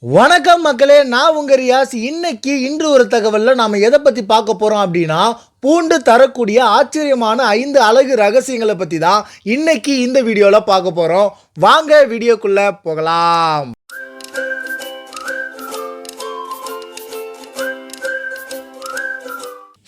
வணக்கம் மக்களே, நான் உங்க ரியாஸ். இன்று ஒரு தகவல்ல நாம எதை பத்தி பார்க்க போறோம் அப்படின்னா, பூண்டு தரக்கூடிய ஆச்சரியமான 5 அழகு ரகசியங்களை பத்தி தான் இன்னைக்கு இந்த வீடியோல பார்க்க போறோம். வாங்க வீடியோக்குள்ள போகலாம்.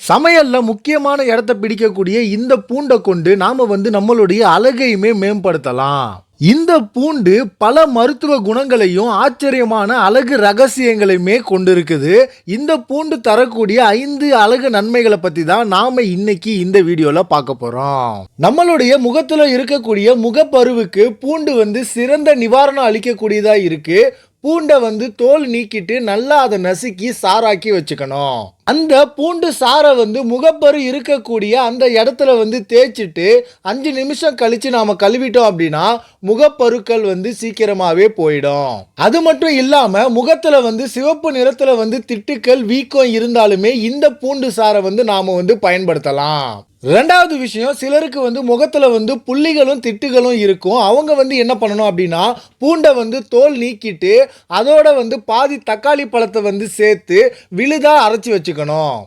சமையல்ல முக்கியமான இடத்தை பிடிக்கக்கூடிய இந்த பூண்டை கொண்டு நாம நம்மளுடைய அழகையுமே மேம்படுத்தலாம். இந்த பூண்டு பல மருத்துவ குணங்களையும் ஆச்சரியமான அழகு ரகசியங்களையுமே கொண்டிருக்குது. இந்த பூண்டு தரக்கூடிய 5 அழகு நன்மைகளை பத்தி தான் நாம இன்னைக்கு இந்த வீடியோல பார்க்க போறோம். நம்மளுடைய முகத்துல இருக்கக்கூடிய முகப்பருவுக்கு பூண்டு சிறந்த நிவாரணம் அளிக்கக்கூடியதா இருக்கு. பூண்டை தோல் நீக்கிட்டு நல்லா அதை நசுக்கி சாராக்கி வச்சுக்கணும். அந்த பூண்டு சாரை முகப்பரு இருக்கக்கூடிய அந்த இடத்துல தேய்ச்சிட்டு 5 நிமிஷம் கழிச்சு நாம கழுவிட்டோம் அப்படின்னா முகப்பருக்கள் சீக்கிரமாவே போயிடும். அது மட்டும் இல்லாம முகத்துல சிவப்பு நிறத்துல திட்டுக்கள் வீக்கம் இருந்தாலுமே இந்த பூண்டு சாரை நாம பயன்படுத்தலாம். ரெண்டாவது விஷயம், சிலருக்கு முகத்துல புள்ளிகளும் திட்டுகளும் இருக்கும். அவங்க என்ன பண்ணணும் அப்படின்னா பூண்டை தோல் நீக்கிட்டு அதோட பாதி தக்காளி பழத்தை சேர்த்து விழுதா அரைச்சி வச்சுக்கணும்.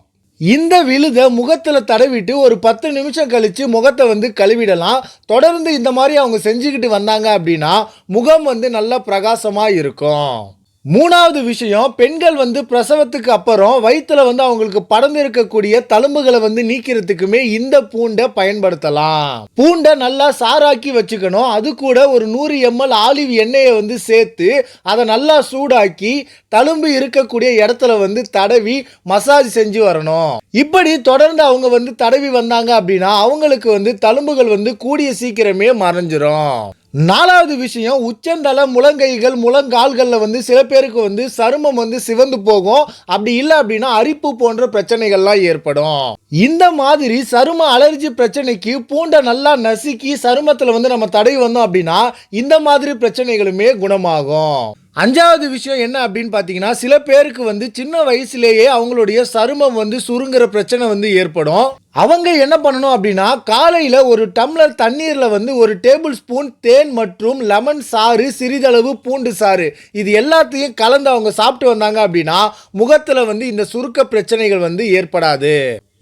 இந்த விழுத முகத்துல தடவிட்டு ஒரு 10 நிமிஷம் கழிச்சு முகத்தை கழுவிடலாம். தொடர்ந்து இந்த மாதிரி அவங்க செஞ்சுக்கிட்டு வந்தாங்க அப்படின்னா முகம் நல்லா பிரகாசமா இருக்கும். மூணாவது விஷயம், பெண்கள் பிரசவத்துக்கு அப்புறம் வயிற்றுல அவங்களுக்கு படர்ந்து இருக்கக்கூடிய தழும்புகளை நீக்கிறதுக்குமே இந்த பூண்டை பயன்படுத்தலாம். பூண்டை நல்லா சாராக்கி வச்சுக்கணும். அது கூட ஒரு 100 ml ஆலிவ் எண்ணெயை சேர்த்து அதை நல்லா சூடாக்கி தழும்பு இருக்கக்கூடிய இடத்துல தடவி மசாஜ் செஞ்சு வரணும். இப்படி தொடர்ந்து அவங்க தடவி வந்தாங்க அப்படின்னா அவங்களுக்கு தழும்புகள் கூடிய சீக்கிரமே மறைஞ்சிரும். நாலாவது விஷயம், உச்சந்தலை, முழங்கைகள், முழங்கால்கள்ல சில பேருக்கு சருமம் சிவந்து போகும். அப்படி இல்லை அப்படின்னா அரிப்பு போன்ற பிரச்சனைகள்லாம் ஏற்படும். இந்த மாதிரி சரும அலர்ஜி பிரச்சனைக்கு பூண்டை நல்லா நசுக்கி சருமத்துல நம்ம தடவி வந்தோம் அப்படின்னா இந்த மாதிரி பிரச்சனைகளுமே குணமாகும். அஞ்சாவது விஷயம் என்ன அப்படின்னு பாத்தீங்கன்னா, சில பேருக்கு சின்ன வயசுலேயே அவங்களுடைய சருமம் சுருங்குற பிரச்சனை ஏற்படும். அவங்க என்ன பண்ணணும் அப்படின்னா காலையில ஒரு டம்ளர் தண்ணீர்ல 1 டேபிள் ஸ்பூன் தேன் மற்றும் லெமன் சாறு, சிறிதளவு பூண்டு சாறு, இது எல்லாத்தையும் கலந்து அவங்க சாப்பிட்டு வந்தாங்க அப்படின்னா முகத்துல இந்த சுருக்க பிரச்சனைகள் ஏற்படாது.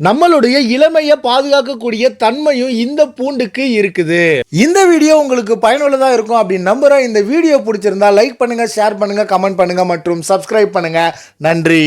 நம்மளுடைய இளமையை பாதுகாக்கக்கூடிய தன்மையும் இந்த பூண்டுக்கு இருக்குது. இந்த வீடியோ உங்களுக்கு பயனுள்ளதா இருக்கும் அப்படின்னு நம்புறேன். இந்த வீடியோ பிடிச்சிருந்தா லைக் பண்ணுங்க, ஷேர் பண்ணுங்க, கமெண்ட் பண்ணுங்க மற்றும் சப்ஸ்கிரைப் பண்ணுங்க. நன்றி.